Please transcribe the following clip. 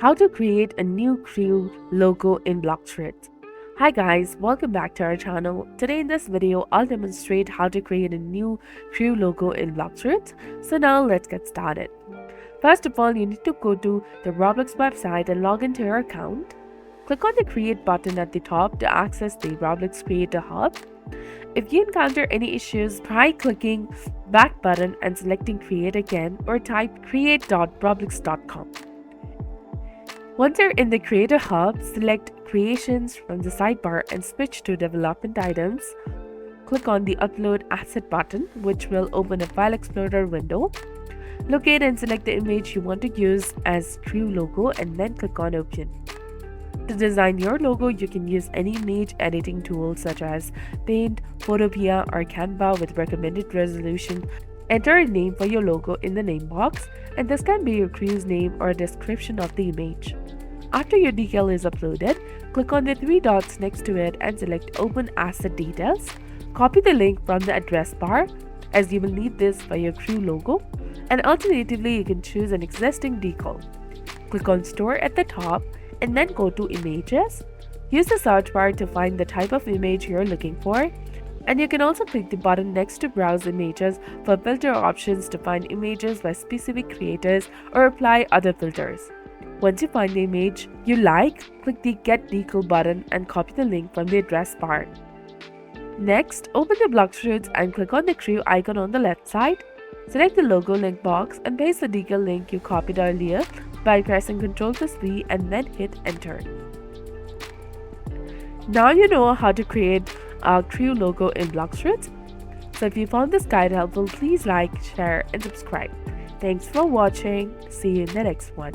How to create a new crew logo in Blox Fruits. Hi guys, welcome back to our channel. Today in this video, I'll demonstrate how to create a new crew logo in Blox Fruits. So now let's get started. First of all, you need to go to the Roblox website and log into your account. Click on the Create button at the top to access the Roblox Creator Hub. If you encounter any issues, try clicking back button and selecting Create again or type create.roblox.com. Once you're in the Creator Hub, select Creations from the sidebar and switch to Development Items. Click on the Upload Asset button, which will open a File Explorer window. Locate and select the image you want to use as Crew logo and then click on Open. To design your logo, you can use any image editing tool such as Paint, Photopea, or Canva with recommended resolution. Enter a name for your logo in the name box, and this can be your crew's name or a description of the image. After your decal is uploaded, click on the three dots next to it and select Open Asset Details. Copy the link from the address bar, as you will need this for your crew logo, and alternatively you can choose an existing decal. Click on Store at the top and then go to Images. Use the search bar to find the type of image you're looking for, and you can also click the button next to Browse Images for filter options to find images by specific creators or apply other filters. Once you find the image you like, click the Get Decal button and copy the link from the address bar. Next, open the Blox Fruits and click on the crew icon on the left side. Select the logo link box and paste the decal link you copied earlier by pressing Ctrl+V and then hit Enter. Now you know how to create a crew logo in Blox Fruits. So if you found this guide helpful, please like, share and subscribe. Thanks for watching. See you in the next one.